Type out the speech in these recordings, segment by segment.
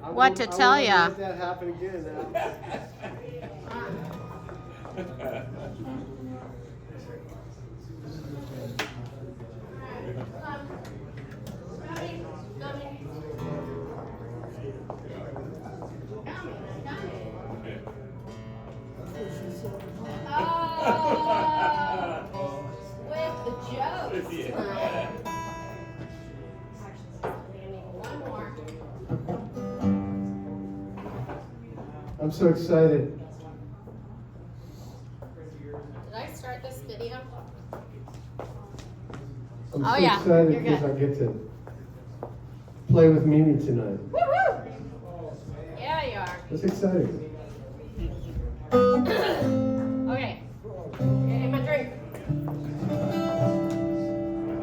what to tell you. Let that happen again now. With the jokes. One more. I'm so excited. Did I start this video? I'm Oh, so yeah. excited You're because good. I get to play with Mimi tonight. Woo-hoo! Yeah, you are. That's exciting. Okay. Get my drink.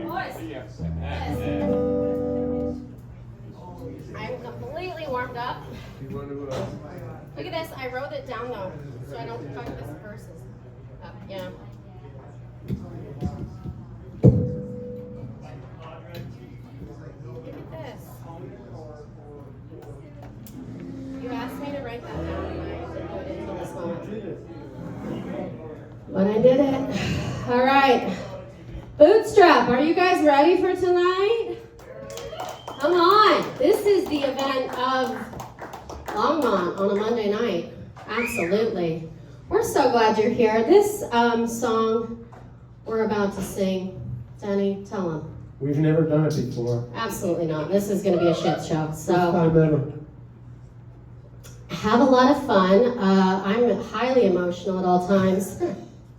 Boys. Yes. I'm completely warmed up. You want to, Look at this. I wrote it down though, so I don't fuck this verses up. Yeah. Look at this. You asked me to write that down and I didn't do it until this moment. But I did it. All right. Bootstrap, are you guys ready for tonight? Come on. This is the event of Longmont on a Monday night. Absolutely. We're so glad you're here. This song we're about to sing, Danny, tell them. we've never done it before. Absolutely not. This is going to be a shit show. First So time ever. have a lot of fun. I'm highly emotional at all times.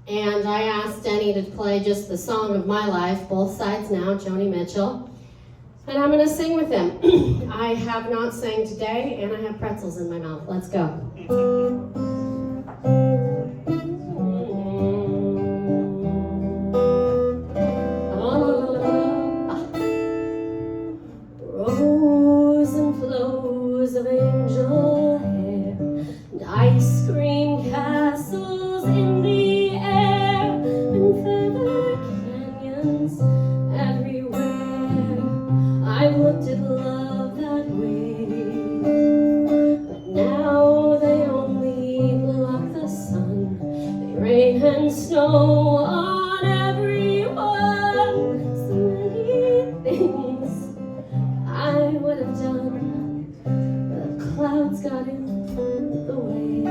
And I asked Denny to play just the song of my life, Both Sides Now, Joni Mitchell. And I'm going to sing with him. I have not sang today, and I have pretzels in my mouth. Let's go. Rows and flows of angel hair, and ice cream castles in the air, and feather canyons everywhere. I've looked at love that way, but now they only block the sun. They rain and snow on everyone. So many things I would have done, but clouds got in the way.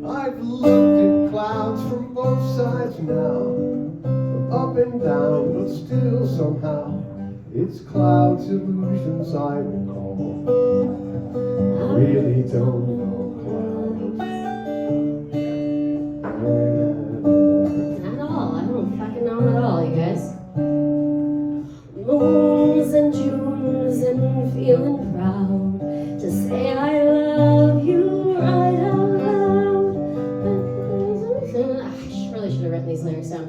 I've looked at clouds from both sides now, from up and down, but still somehow it's clouds, illusions I recall. I really don't know clouds. Not all. I don't fucking know them at all, you guys. Moons and Junes and feeling proud to say I love you right out loud. I really should have written these lyrics down.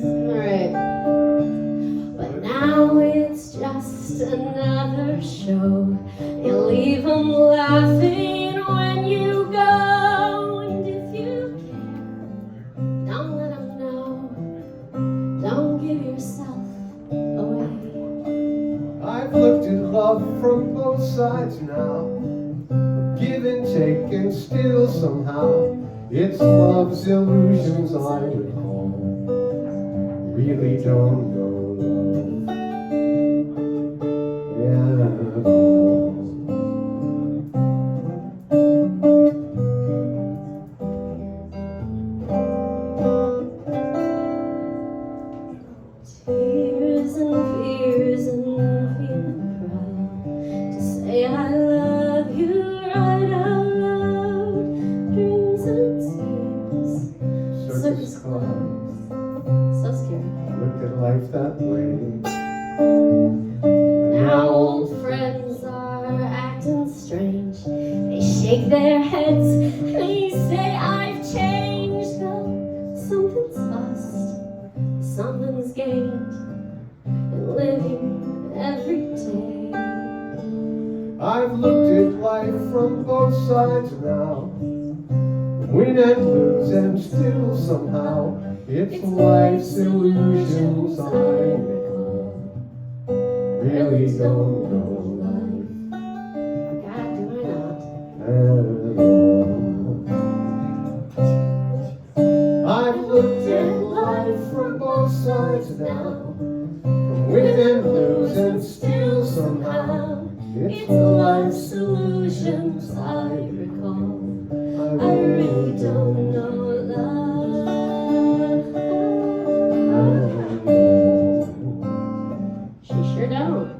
Alright. But now it's just another show. You leave them laughing when you go. And if you care, don't let them know. Don't give yourself away. I've looked at love from both sides now, give and take, and still somehow it's love's illusions I recall. Really don't know love. Yeah. Tears and fears and feeling proud to say I love you right out loud. Dreams and tears, circus clowns. So scary. Look at life that way. Now old friends are acting strange. They shake their heads, they say I've changed. Though something's lost, something's gained in living every day. I've looked at life from both sides now, win and lose, and still somehow it's life's illusions I recall. really don't know life God, do I not? at all. I've looked at life from both sides now, from win and lose and still somehow it's the life solutions I recall. I really don't know love. She sure don't.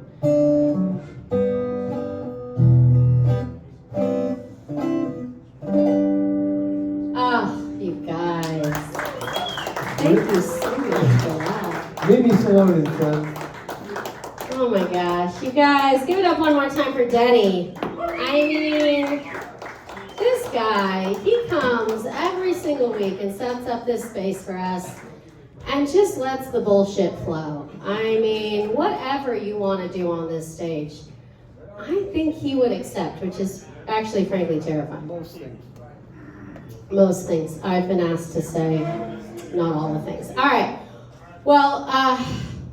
Oh, you guys. Thank you so much for that. Mimi Salonen, son. Oh my gosh. You guys, give it up one more time for Denny. I mean, this guy, he comes every single week and sets up this space for us and just lets the bullshit flow. I mean, whatever you want to do on this stage, I think he would accept, which is actually frankly terrifying. Most things. Most things. I've been asked to say, not all the things. All right. Well,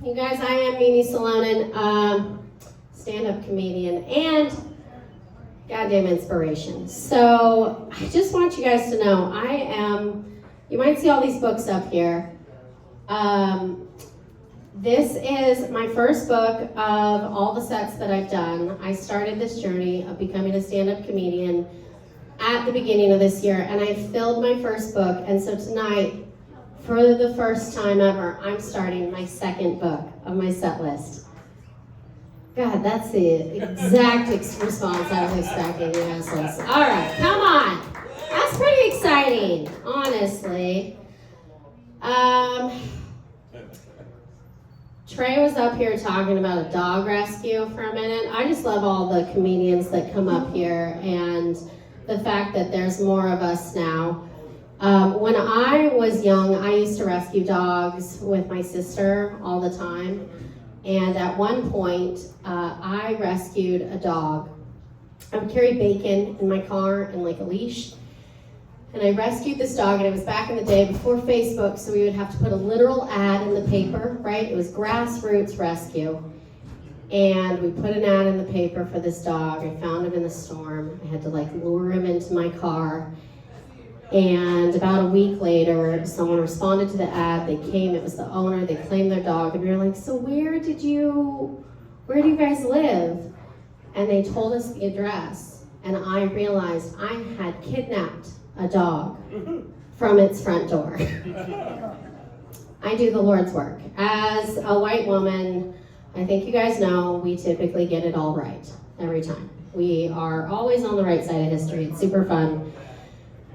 you guys, I am Mimi Salonen, stand-up comedian and goddamn inspiration. So I just want you guys to know, you might see all these books up here. This is my first book of all the sets that I've done. I started this journey of becoming a stand-up comedian at the beginning of this year, and I filled my first book, and so tonight, for the first time ever, I'm starting my second book of my set list. God, that's the exact response I was expecting, you assholes. All right, come on. That's pretty exciting, honestly. Trey was up here talking about a dog rescue for a minute. I just love all the comedians that come up here and the fact that there's more of us now. When I was young, I used to rescue dogs with my sister all the time. And at one point, I rescued a dog. I would carry Bacon in my car and like a leash. And I rescued this dog, and it was back in the day before Facebook, so we would have to put a literal ad in the paper, right? It was grassroots rescue. And we put an ad in the paper for this dog. I found him in the storm. I had to like lure him into my car. And about a week later, someone responded to the ad. They came, it was the owner, they claimed their dog, and we were like, so where do you guys live? And they told us the address, and I realized I had kidnapped a dog from its front door. I do the Lord's work. As a white woman, I think you guys know, we typically get it all right, every time. We are always on the right side of history. It's super fun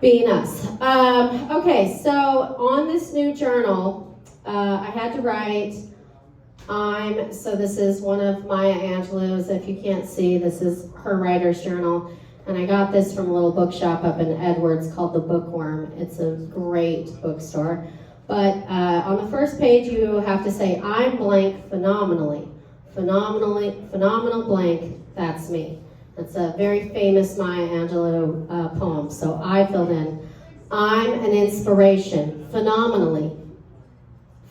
being us. Okay, so on this new journal, I had to write, so this is one of Maya Angelou's. If you can't see, this is her writer's journal. And I got this from a little bookshop up in Edwards called The Bookworm. It's a great bookstore. But on the first page, you have to say, I'm blank phenomenally. Phenomenal blank, that's me. That's a very famous Maya Angelou poem. So I filled in, I'm an inspiration, phenomenally.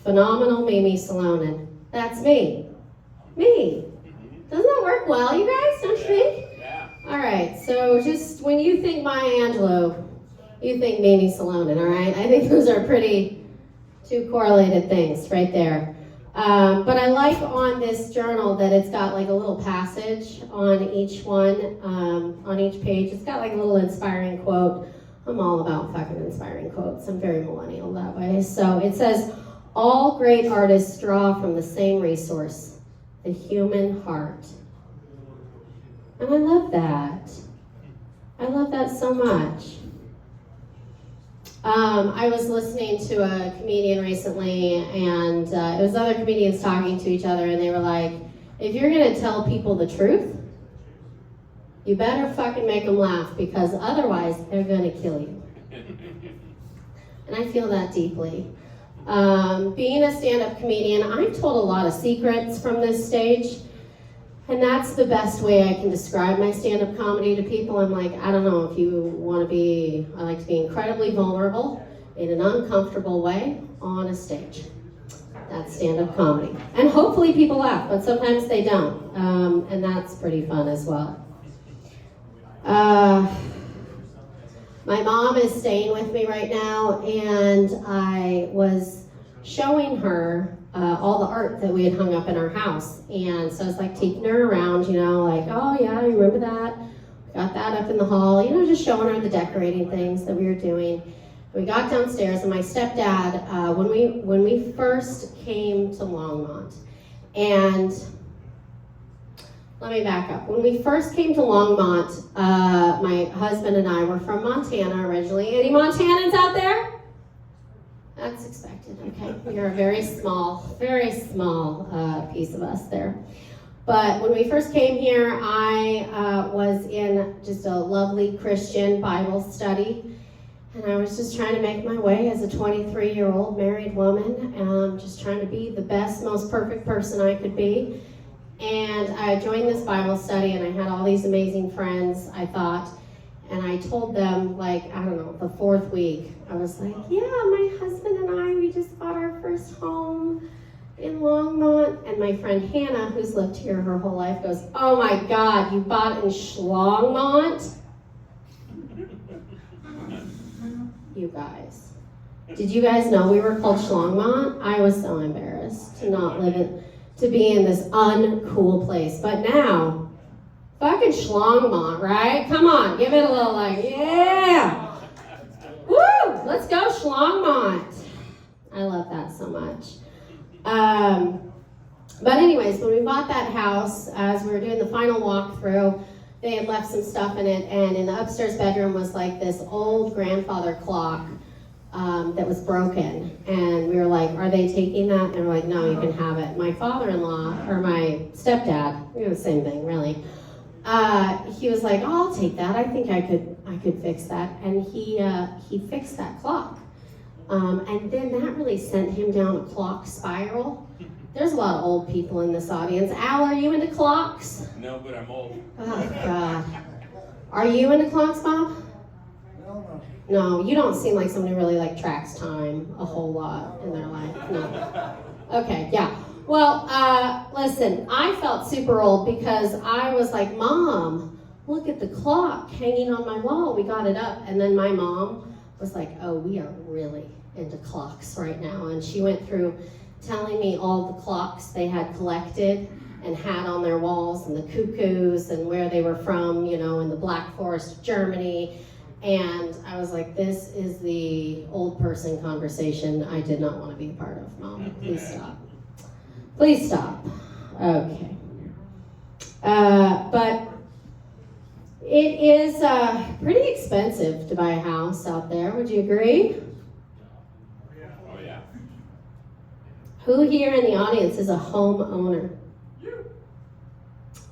Phenomenal Mimi Salonen. That's me. Me. Doesn't that work well, you guys? Don't you think? All right, so just when you think Maya Angelou, you think Mimi Salonen, all right? I think those are two correlated things right there. But I like on this journal that it's got like a little passage on each one, on each page. It's got like a little inspiring quote. I'm all about fucking inspiring quotes. I'm very millennial that way. So it says, all great artists draw from the same resource, the human heart. And I love that. I love that so much. I was listening to a comedian recently, and it was other comedians talking to each other, and they were like, if you're gonna tell people the truth, you better fucking make them laugh, because otherwise they're gonna kill you. And I feel that deeply. Being a stand-up comedian, I've told a lot of secrets from this stage. And that's the best way I can describe my stand-up comedy to people. I'm like, I don't know if you want to be, I like to be incredibly vulnerable in an uncomfortable way on a stage. That's stand-up comedy. And hopefully people laugh, but sometimes they don't. And that's pretty fun as well. My mom is staying with me right now, and I was showing her all the art that we had hung up in our house. And so I was like taking her around, like, oh yeah, you remember that? Got that up in the hall, just showing her the decorating things that we were doing. We got downstairs, and my stepdad, when we first came to Longmont, and let me back up. When we first came to Longmont, my husband and I were from Montana originally. Any Montanans out there? That's expected, okay. You're a very small piece of us there. But when we first came here, I was in just a lovely Christian Bible study. And I was just trying to make my way as a 23-year-old married woman, just trying to be the best, most perfect person I could be. And I joined this Bible study, and I had all these amazing friends, I thought. And I told them, the fourth week, I was like, yeah, my husband and I, we just bought our first home in Longmont. And my friend Hannah, who's lived here her whole life, goes, oh my God, you bought in Schlongmont? You guys. Did you guys know we were called Schlongmont? I was so embarrassed to be in this uncool place. But now, fucking Schlongmont, right? Come on, give it a little yeah! Woo! Let's go Schlongmont. I love that so much. But anyways, when we bought that house, as we were doing the final walkthrough, they had left some stuff in it, and in the upstairs bedroom was this old grandfather clock that was broken. And we were like, are they taking that? And they're like, no, you can have it. My father-in-law, or my stepdad, the same thing, really. He was like, oh, I'll take that. I think I could fix that. And he fixed that clock. And then that really sent him down a clock spiral. There's a lot of old people in this audience. Al, are you into clocks? No, but I'm old. Oh, God. Are you into clocks, Bob? No, you don't seem like somebody who really tracks time a whole lot in their life. No. Okay, yeah. Well, listen, I felt super old because I was like, Mom, look at the clock hanging on my wall. We got it up. And then my mom was like, oh, we are really into clocks right now. And she went through telling me all the clocks they had collected and had on their walls, and the cuckoos and where they were from, in the Black Forest of Germany. And I was like, this is the old person conversation I did not want to be a part of, Mom. Please stop. Please stop. Okay. But it is pretty expensive to buy a house out there. Would you agree? Oh, yeah. Who here in the audience is a homeowner? You.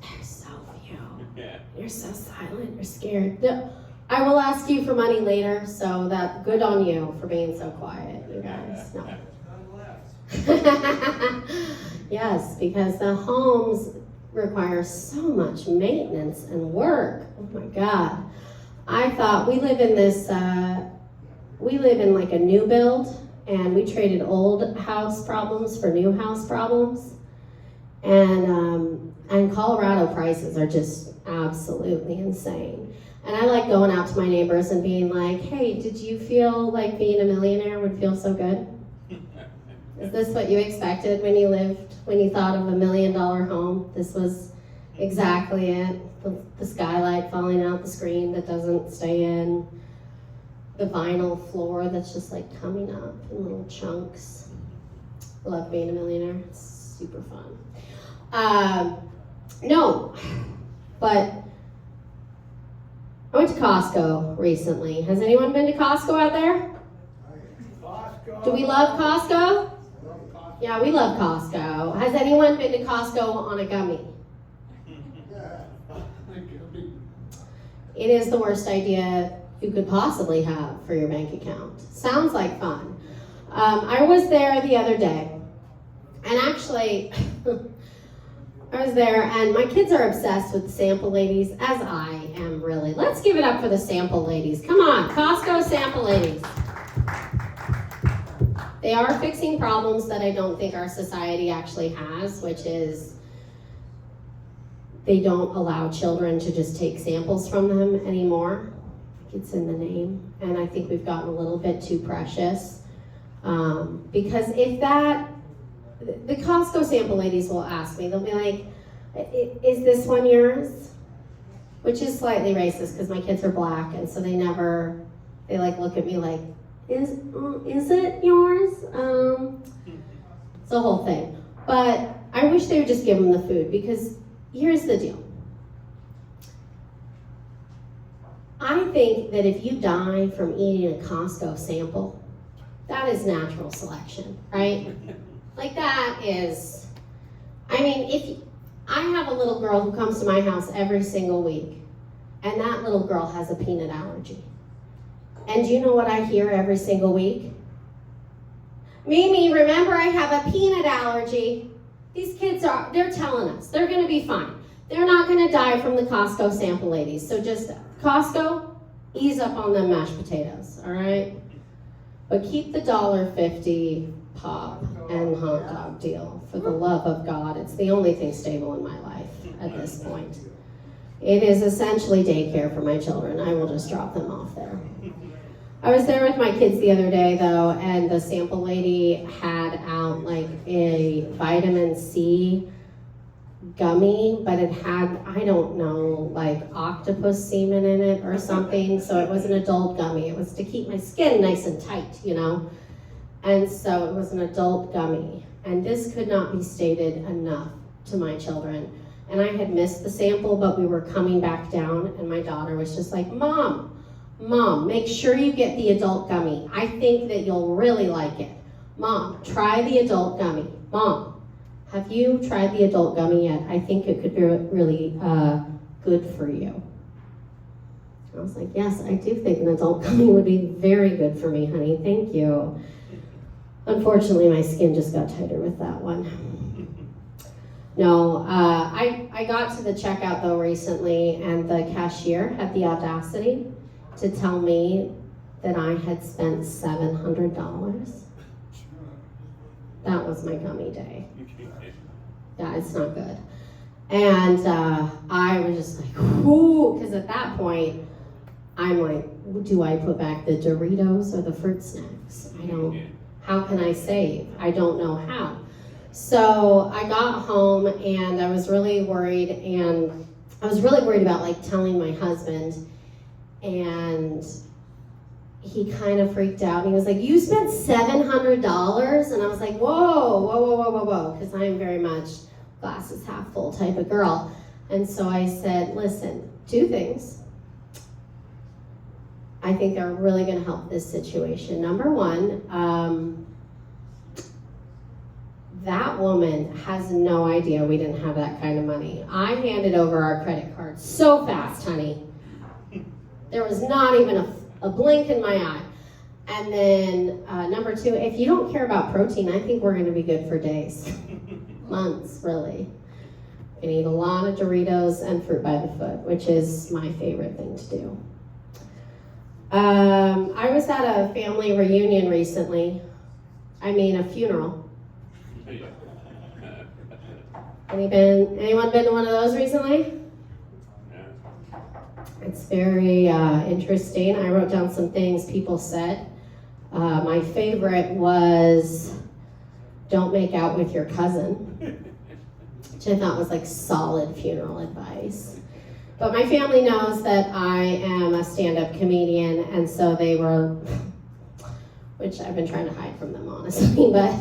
There's so few. Yeah. You're so silent. You're scared. I will ask you for money later, so that good on you for being so quiet, you guys. No. Yes, because the homes require so much maintenance and work. Oh my God. I thought we live in a new build, and we traded old house problems for new house problems. And Colorado prices are just absolutely insane. And I like going out to my neighbors and being like, hey, did you feel like being a millionaire would feel so good? Is this what you expected when you thought of $1 million home? This was exactly it. The skylight falling out the screen that doesn't stay in. The vinyl floor that's just coming up in little chunks. I love being a millionaire. It's super fun. No, but I went to Costco recently. Has anyone been to Costco out there? Do we love Costco? Yeah, we love Costco. Has anyone been to Costco on a gummy? It is the worst idea you could possibly have for your bank account. Sounds like fun. I was there the other day, and actually, I was there, and my kids are obsessed with sample ladies, as I am really. Let's give it up for the sample ladies. Come on, Costco sample ladies. They are fixing problems that I don't think our society actually has, which is they don't allow children to just take samples from them anymore. It's in the name. And I think we've gotten a little bit too precious. Because if that, the Costco sample ladies will ask me, they'll be like, is this one yours? Which is slightly racist because my kids are black, and so they like look at me like, is it yours? It's a whole thing. But I wish they would just give them the food, because here's the deal. I think that if you die from eating a Costco sample, that is natural selection, right? Like that is, I mean, if I have a little girl who comes to my house every single week, and that little girl has a peanut allergy. And do you know what I hear every single week? Mimi, remember I have a peanut allergy. These kids they're telling us they're gonna be fine. They're not gonna die from the Costco sample ladies. So just, Costco, ease up on them mashed potatoes, all right? But keep the $1.50 pop and hot dog deal. For the love of God, it's the only thing stable in my life at this point. It is essentially daycare for my children. I will just drop them off there. I was there with my kids the other day though, and the sample lady had out like a vitamin C gummy, but it had, I don't know, like octopus semen in it or something. So it was an adult gummy. It was to keep my skin nice and tight, you know? And so it was an adult gummy. And this could not be stated enough to my children. And I had missed the sample, but we were coming back down, and my daughter was just like, Mom, make sure you get the adult gummy. I think that you'll really like it. Mom, try the adult gummy. Mom, have you tried the adult gummy yet? I think it could be really good for you. I was like, yes, I do think an adult gummy would be very good for me, honey. Thank you. Unfortunately, my skin just got tighter with that one. No, I got to the checkout though recently, and the cashier had the audacity to tell me that I had spent $700. That was my gummy day. Yeah, it's not good. And I was just like, whoo, because at that point, I'm like, do I put back the Doritos or the fruit snacks? How can I save? I don't know how. So I got home and I was really worried, and I was really worried about like telling my husband, and he kind of freaked out. He was like, you spent $700? And I was like, whoa, because I am very much glasses half full type of girl. And so I said, listen, 2 things I think are really gonna help this situation. Number 1, that woman has no idea we didn't have that kind of money. I handed over our credit card so fast, honey. There was not even a blink in my eye. And then number 2, if you don't care about protein, I think we're gonna be good for days, months, really. You can eat a lot of Doritos and fruit by the foot, which is my favorite thing to do. I was at a family reunion recently. A funeral. Anyone been to one of those recently? It's very interesting. I wrote down some things people said. My favorite was, don't make out with your cousin, which I thought was like solid funeral advice. But my family knows that I am a stand-up comedian, and so they were, which I've been trying to hide from them, honestly, but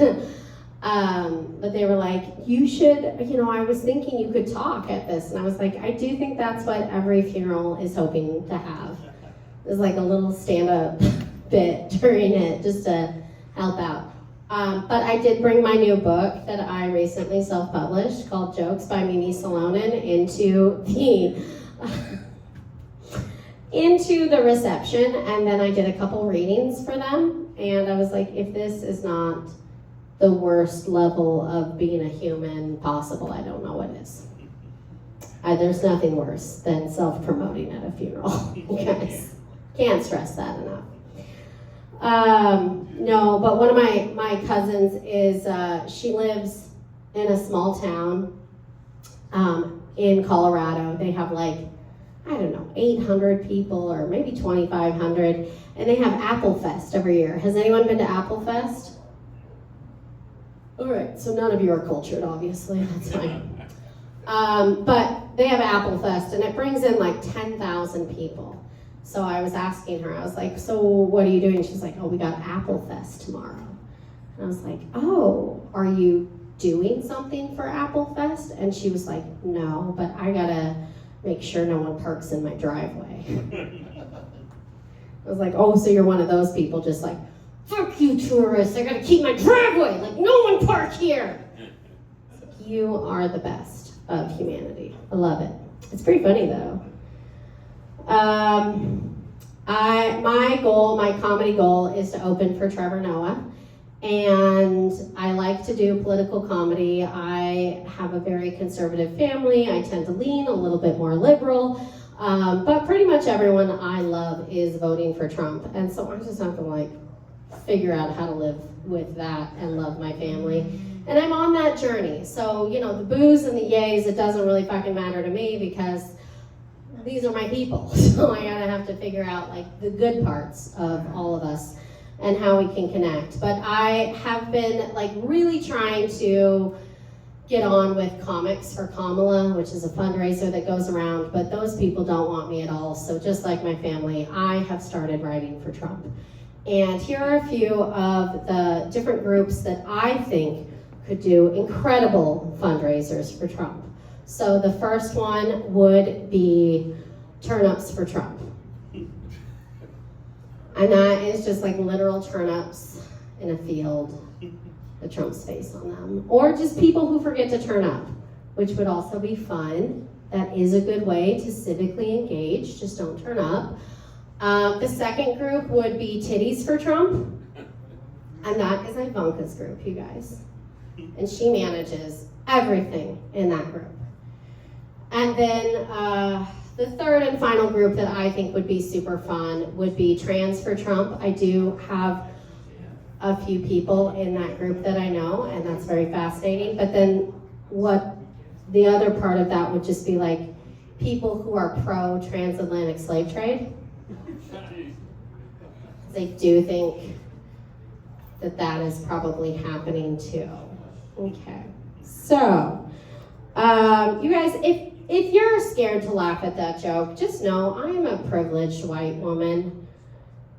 they were like, you should, I was thinking you could talk at this. And I was like, I do think that's what every funeral is hoping to have. There's like a little stand-up bit during it just to help out. But I did bring my new book that I recently self-published called Jokes by Mimi Salonen into the reception. And then I did a couple readings for them. And I was like, if this is not the worst level of being a human possible, I don't know what is. There's nothing worse than self-promoting at a funeral. You guys can't stress that enough. No, but one of my cousins is, she lives in a small town in Colorado. They have like, I don't know, 800 people or maybe 2,500, and they have Apple Fest every year. Has anyone been to Apple Fest? All right, so none of you are cultured, obviously, that's fine. But they have Apple Fest, and it brings in like 10,000 people. So I was asking her, I was like, so what are you doing? She's like, oh, we got Apple Fest tomorrow. And I was like, oh, are you doing something for Apple Fest? And she was like, no, but I gotta make sure no one parks in my driveway. I was like, oh, so you're one of those people just like, fuck you tourists, I gotta keep my driveway, like no one park here. You are the best of humanity. I love it. It's pretty funny though. My comedy goal is to open for Trevor Noah, and I like to do political comedy. I have a very conservative family. I tend to lean a little bit more liberal, but pretty much everyone I love is voting for Trump, and so I just have to like figure out how to live with that and love my family. And I'm on that journey. So, you know, the boos and the yays, it doesn't really fucking matter to me because these are my people. So I gotta have to figure out like the good parts of all of us and how we can connect. But I have been like really trying to get on with Comics for Kamala, which is a fundraiser that goes around, but those people don't want me at all. So just like my family, I have started writing for Trump. And here are a few of the different groups that I think could do incredible fundraisers for Trump. So the first one would be Turnips for Trump. And that is just like literal turnips in a field with Trump's face on them. Or just people who forget to turn up, which would also be fun. That is a good way to civically engage, just don't turn up. The second group would be Titties for Trump. And that is Ivanka's group, you guys. And she manages everything in that group. And then the third and final group that I think would be super fun would be Trans for Trump. I do have a few people in that group that I know, and that's very fascinating. But then what the other part of that would just be like people who are pro-transatlantic slave trade. They do think that that is probably happening too. Okay, so you guys, if you're scared to laugh at that joke, just know I am a privileged white woman,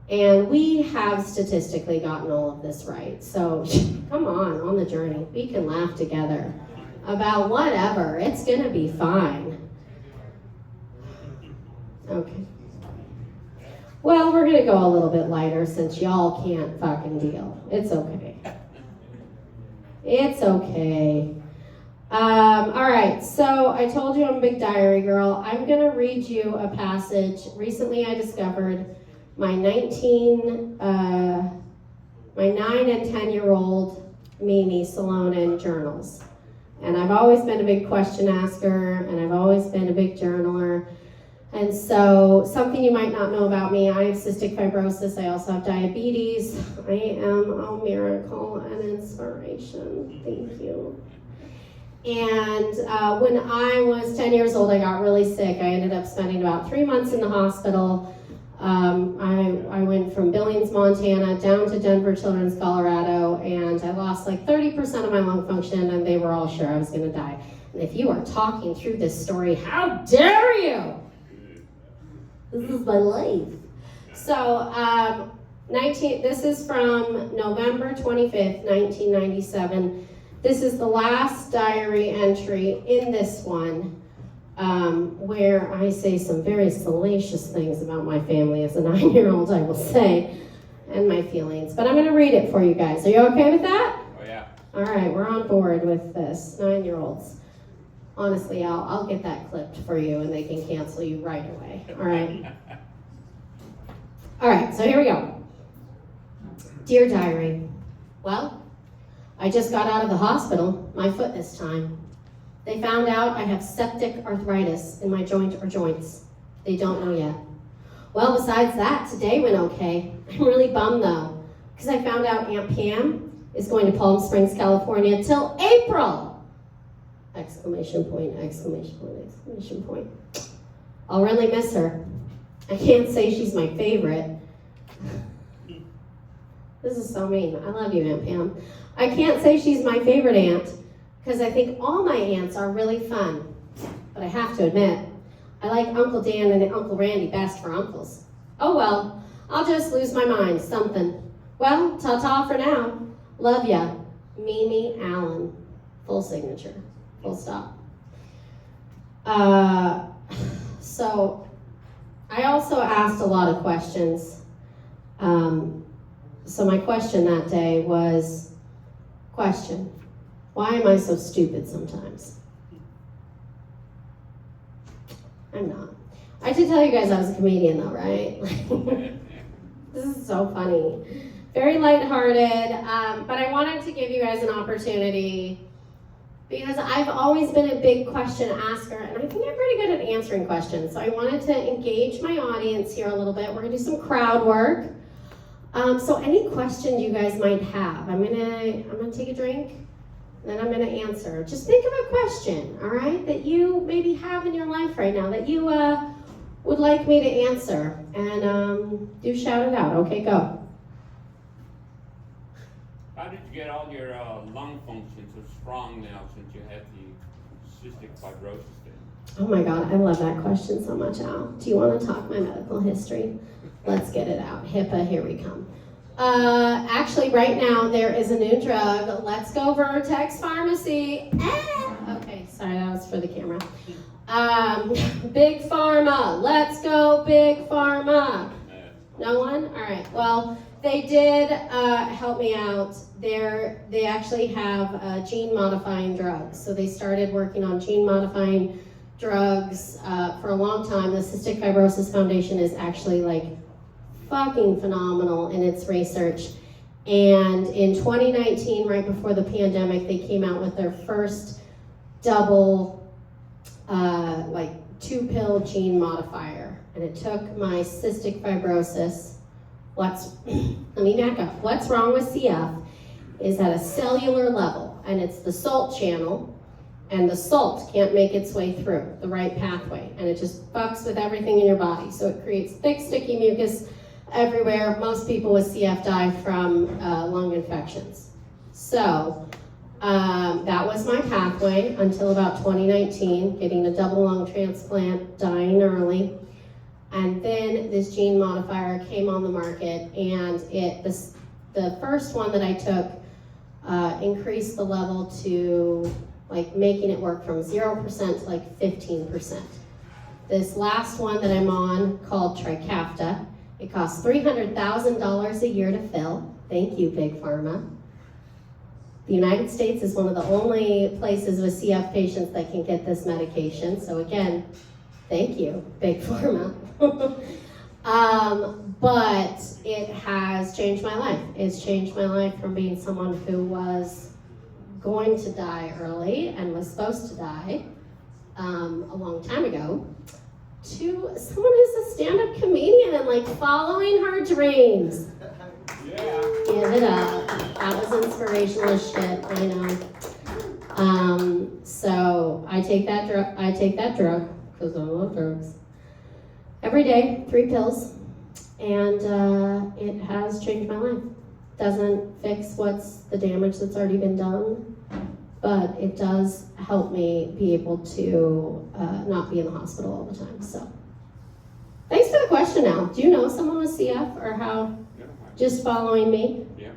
and we have statistically gotten all of this right. So come on the journey. We can laugh together about whatever. It's gonna be fine. Okay. Well, we're gonna go a little bit lighter since y'all can't fucking deal. It's okay. It's okay. All right, so I told you I'm a big diary girl. I'm gonna read you a passage. Recently I discovered my 9 and 10-year-old Mimi Salonen journals. And I've always been a big question asker, and I've always been a big journaler. And so, something you might not know about me, I have cystic fibrosis, I also have diabetes. I am a miracle and inspiration, thank you. And when I was 10 years old, I got really sick. I ended up spending about 3 months in the hospital. I went from Billings, Montana, down to Denver Children's, Colorado, and I lost like 30% of my lung function, and they were all sure I was gonna die. And if you are talking through this story, how dare you? This is my life. So, this is from November 25th, 1997. This is the last diary entry in this one, where I say some very salacious things about my family as a 9-year-old, I will say, and my feelings. But I'm going to read it for you guys. Are you okay with that? Oh, yeah. All right, we're on board with this, 9-year-olds. Honestly, I'll get that clipped for you, and they can cancel you right away. All right? All right, so here we go. Dear diary, well, I just got out of the hospital, my foot this time. They found out I have septic arthritis in my joint or joints. They don't know yet. Well, besides that, today went okay. I'm really bummed though. because I found out Aunt Pam is going to Palm Springs, California till April! Exclamation point, exclamation point, exclamation point. I'll really miss her. I can't say she's my favorite. This is so mean. I love you, Aunt Pam. I can't say she's my favorite aunt because I think all my aunts are really fun. But I have to admit, I like Uncle Dan and Uncle Randy best for uncles. Oh well, I'll just lose my mind, something. Well, ta-ta for now. Love ya. Mimi Allen. Full signature. Full stop. So, I also asked a lot of questions. So my question that day was, question, why am I so stupid sometimes? I'm not. I did tell you guys I was a comedian though, right? This is so funny. Very lighthearted, but I wanted to give you guys an opportunity because I've always been a big question asker, and I think I'm pretty good at answering questions. So I wanted to engage my audience here a little bit. We're gonna do some crowd work. So any questions you guys might have, I'm gonna take a drink, and then I'm gonna answer. Just think of a question, all right, that you maybe have in your life right now that you would like me to answer, and do shout it out. Okay, go. How did you get all your lung function so strong now since you had the cystic fibrosis thing? Oh my God, I love that question so much, Al. Do you want to talk my medical history? Let's get it out. HIPAA, here we come. Actually, right now, there is a new drug. Let's go Vertex Pharmacy. Okay, sorry, that was for the camera. Big Pharma. Let's go Big Pharma. No one? All right. Well, they did help me out. They actually have gene-modifying drugs. So they started working on gene-modifying drugs for a long time. The Cystic Fibrosis Foundation is actually like fucking phenomenal in its research. And in 2019, right before the pandemic, they came out with their first double, like 2-pill gene modifier. And it took my cystic fibrosis. Let me back up. What's wrong with CF is at a cellular level, and it's the salt channel, and the salt can't make its way through the right pathway, and it just fucks with everything in your body. So it creates thick, sticky mucus everywhere. Most people with CF die from lung infections. So that was my pathway until about 2019, getting a double lung transplant, dying early. And then this gene modifier came on the market, and the first one that I took increased the level to like making it work from 0% to like 15%. This last one that I'm on, called Trikafta, it costs $300,000 a year to fill. Thank you, Big Pharma. The United States is one of the only places with CF patients that can get this medication. So again, thank you, Big Pharma. But it has changed my life. It's changed my life from being someone who was going to die early and was supposed to die a long time ago to someone who's a stand-up comedian and like following her dreams. Yeah. Give it up. That was inspirational as shit, I know. So I take that drug because I love drugs. Every day, 3 pills, and it has changed my life. Doesn't fix what's the damage that's already been done, but it does help me be able to not be in the hospital all the time. So, thanks for the question. Al, do you know someone with CF, or how? Yeah. Just following me? Yeah.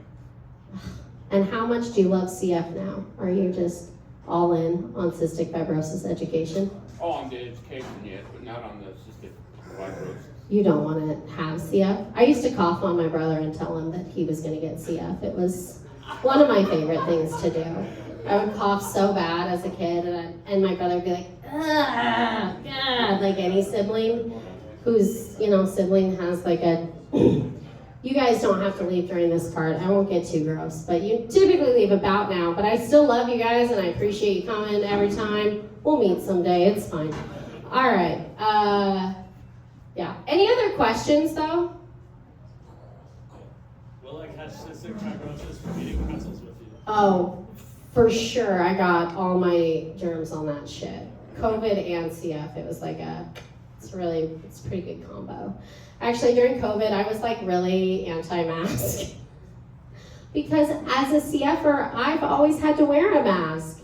And how much do you love CF now? Are you just all in on cystic fibrosis education? Oh, on the education, yes, but not on the cystic fibrosis. You don't want to have CF? I used to cough on my brother and tell him that he was going to get CF. It was one of my favorite things to do. I would cough so bad as a kid, and my brother would be like, ugh, God, like any sibling whose, sibling has like a, you guys don't have to leave during this part. I won't get too gross, but you typically leave about now, but I still love you guys, and I appreciate you coming every time. We'll meet someday, it's fine. All right, yeah. Any other questions, though? Well, like, how catch cystic fibrosis from eating pretzels with you? Oh, for sure. I got all my germs on that shit. COVID and CF. It was like it's a pretty good combo. Actually, during COVID, I was like really anti-mask. Because as a CFer, I've always had to wear a mask.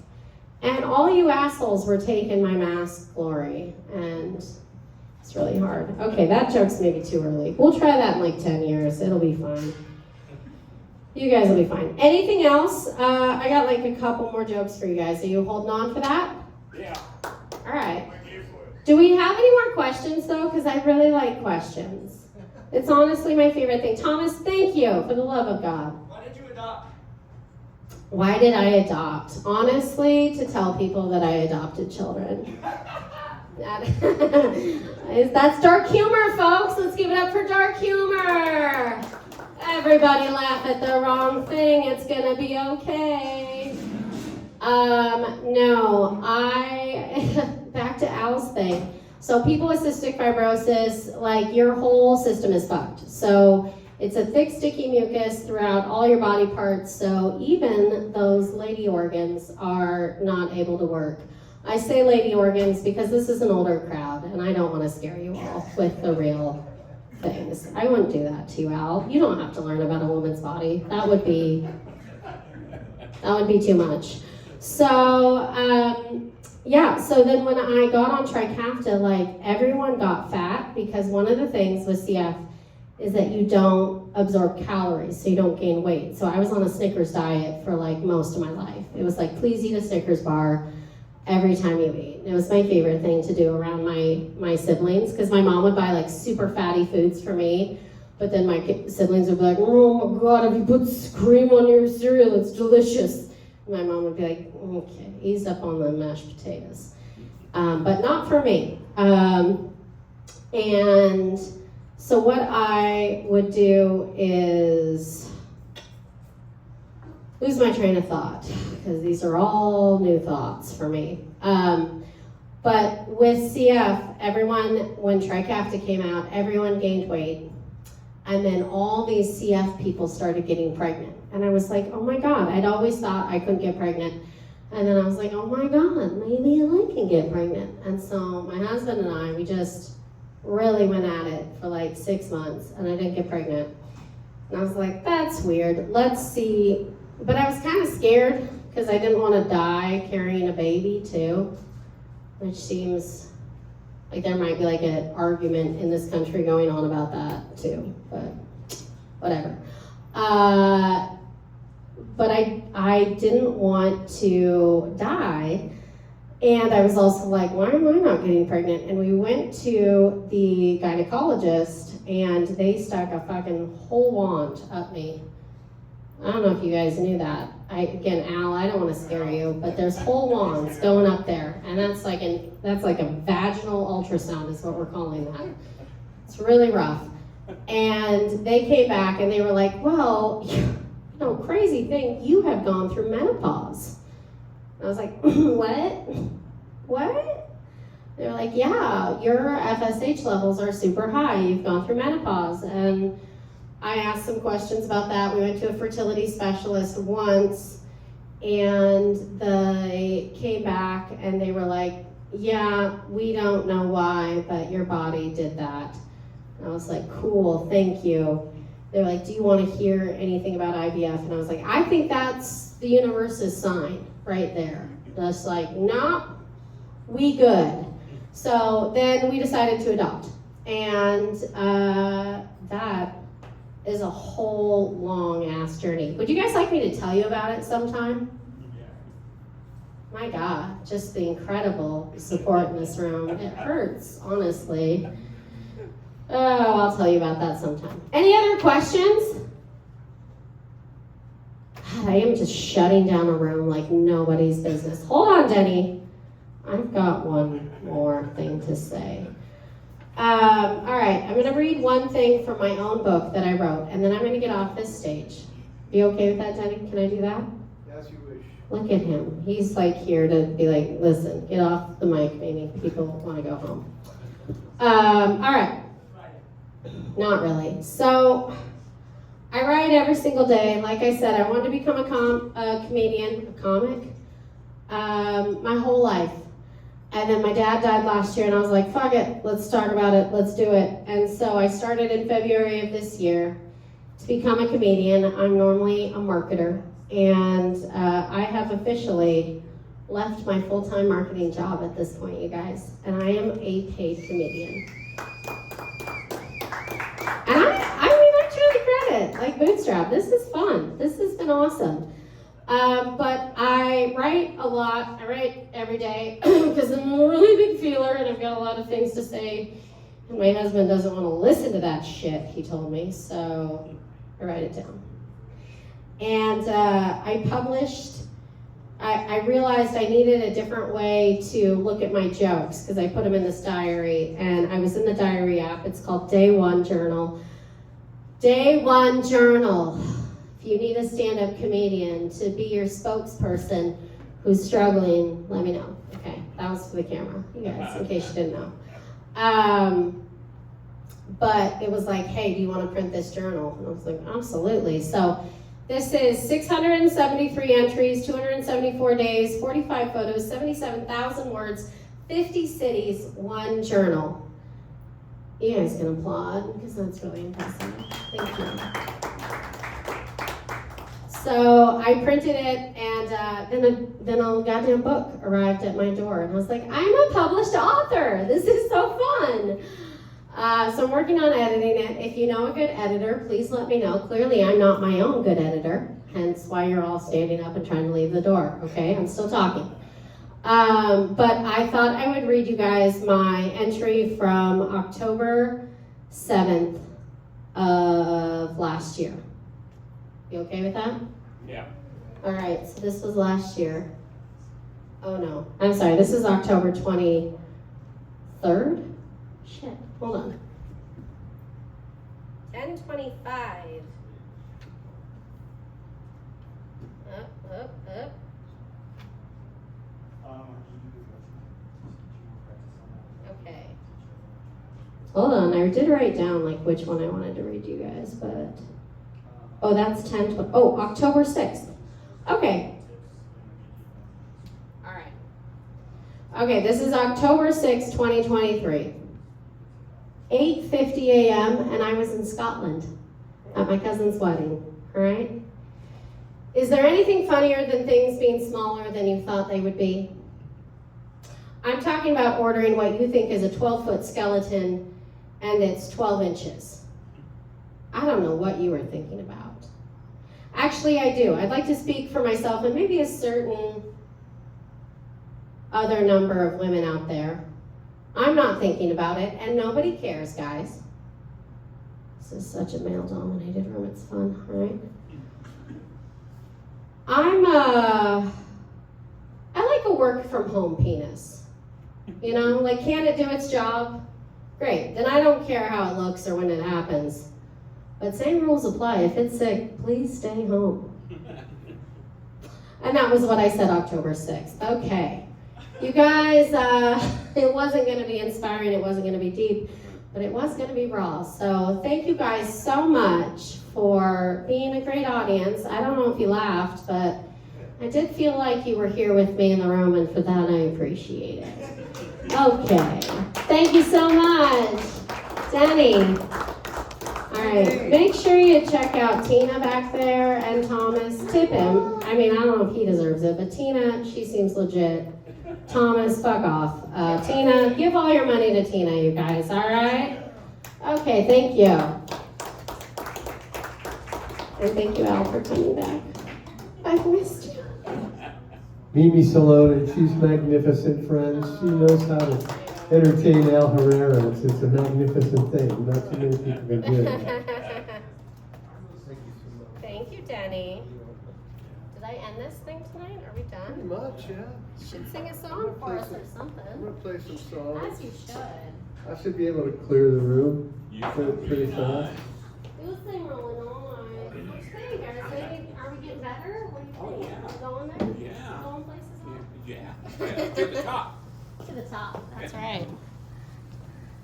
And all you assholes were taking my mask glory. And it's really hard. Okay, that joke's maybe too early. We'll try that in like 10 years. It'll be fine. You guys will be fine. Anything else? I got like a couple more jokes for you guys. Are you holding on for that? Yeah. All right. Do we have any more questions though? Because I really like questions. It's honestly my favorite thing. Thomas, thank you, for the love of God. Why did you adopt? Why did I adopt? Honestly, to tell people that I adopted children. That's dark humor, folks. Let's give it up for dark humor. Everybody laugh at the wrong thing. It's gonna be okay. No, back to Al's thing. So people with cystic fibrosis, like your whole system is fucked. So it's a thick, sticky mucus throughout all your body parts. So even those lady organs are not able to work. I say lady organs because this is an older crowd and I don't want to scare you all with the real things. I wouldn't do that to you, Al. You don't have to learn about a woman's body. That would be too much. So, yeah, so then when I got on Trikafta, like everyone got fat because one of the things with CF is that you don't absorb calories, so you don't gain weight. So I was on a Snickers diet for like most of my life. It was like, please eat a Snickers bar every time you eat. It was my favorite thing to do around my siblings because my mom would buy like super fatty foods for me, but then my siblings would be like, oh my God, have you put cream on your cereal? It's delicious. And my mom would be like, okay, ease up on the mashed potatoes. But not for me. And so what I would do is lose my train of thought because these are all new thoughts for me. But with CF, everyone, when Trikafta came out, everyone gained weight. And then all these CF people started getting pregnant. And I was like, oh my God, I'd always thought I couldn't get pregnant. And then I was like, oh my God, maybe I can get pregnant. And so my husband and I, we just really went at it for like 6 months and I didn't get pregnant. And I was like, that's weird, let's see. But I was kind of scared because I didn't want to die carrying a baby too, which seems like there might be like an argument in this country going on about that too, but whatever. But I didn't want to die. And I was also like, why am I not getting pregnant? And we went to the gynecologist and they stuck a fucking whole wand up me. I don't know if you guys knew that. Again, Al, I don't want to scare you, but there's whole wands going up there. And that's like a vaginal ultrasound is what we're calling that. It's really rough. And they came back and they were like, well, crazy thing, you have gone through menopause. I was like, what? They were like, yeah, your FSH levels are super high. You've gone through menopause. And I asked some questions about that. We went to a fertility specialist once, and they came back and they were like, yeah, we don't know why, but your body did that. And I was like, cool, thank you. They're like, do you want to hear anything about IVF? And I was like, I think that's the universe's sign right there. Just like, nah, we good. So then we decided to adopt. And that is a whole long ass journey. Would you guys like me to tell you about it sometime? Yeah. My God, just the incredible support in this room. It hurts, honestly. Oh, I'll tell you about that sometime. Any other questions? God, I am just shutting down a room like nobody's business. Hold on, Denny. I've got one more thing to say. All right, I'm going to read one thing from my own book that I wrote, and then I'm going to get off this stage. Be okay with that, Denny? Can I do that? As you wish. Look at him. He's like here to be like, listen, get off the mic. Maybe people want to go home. All right. Not really. So I write every single day. Like I said, I wanted to become a comedian, a comic, my whole life. And then my dad died last year, and I was like, fuck it, let's talk about it, let's do it. And so I started in February of this year to become a comedian. I'm normally a marketer, and I have officially left my full-time marketing job at this point, you guys, and I am a paid comedian. And I mean, I truly credit, like Bootstrap, this is fun. This has been awesome. But I write a lot. I write every day because I'm a really big feeler and I've got a lot of things to say. And my husband doesn't want to listen to that shit, he told me, so I write it down. And I published, I realized I needed a different way to look at my jokes because I put them in this diary, and I was in the diary app. It's called Day One Journal. Day One Journal. If you need a stand-up comedian to be your spokesperson who's struggling, let me know. Okay, that was for the camera, you guys, in case you didn't know. But it was like, hey, do you want to print this journal? And I was like, absolutely. So this is 673 entries, 274 days, 45 photos, 77,000 words, 50 cities, one journal. You guys can applaud because that's really impressive. Thank you. So I printed it, and then a goddamn book arrived at my door, and I was like, I'm a published author. This is so fun. So I'm working on editing it. If you know a good editor, please let me know. Clearly, I'm not my own good editor, hence why you're all standing up and trying to leave the door. Okay, I'm still talking. But I thought I would read you guys my entry from October 7th of last year. You okay with that? Yeah. All right, so this was last year. Oh no, I'm sorry, this is October 23rd? Shit, hold on. 10:25. Up. Okay. Hold on, I did write down like which one I wanted to read you guys, but... Oh, that's 10, oh, October 6th. Okay. All right. Okay, this is October 6th, 2023. 8:50 a.m. and I was in Scotland at my cousin's wedding, all right? Is there anything funnier than things being smaller than you thought they would be? I'm talking about ordering what you think is a 12-foot skeleton and it's 12 inches. I don't know what you were thinking about. Actually, I do. I'd like to speak for myself and maybe a certain other number of women out there. I'm not thinking about it, and nobody cares, guys. This is such a male-dominated room. It's fun, right? I like a work-from-home penis. You know, like, can it do its job? Great. Then I don't care how it looks or when it happens. But same rules apply. If it's sick, please stay home. And that was what I said October 6th. Okay. You guys, it wasn't going to be inspiring. It wasn't going to be deep. But it was going to be raw. So thank you guys so much for being a great audience. I don't know if you laughed, but I did feel like you were here with me in the room. And for that, I appreciate it. Okay. Thank you so much. Denny. All right, make sure you check out Tina back there and Thomas. Tip him. I mean, I don't know if he deserves it, but Tina, she seems legit. Thomas, fuck off. Tina, give all your money to Tina, you guys, all right? Okay, thank you. And thank you, Al, for coming back. I've missed you. Mimi Salone, she's magnificent, friends. She knows how to entertain Al Herrera. It's a magnificent thing. Not too many people can do it. Thank you, Denny. Did I end this thing tonight? Are we done? Pretty much, yeah. You should sing a song for us or I'm something. gonna play some songs. As you should. I should be able to clear the room pretty fast. This thing rolling on. What do you think? Are we getting better? What do you think? Are we going there? Yeah. Going places now? Yeah. To the top. To the top. That's right.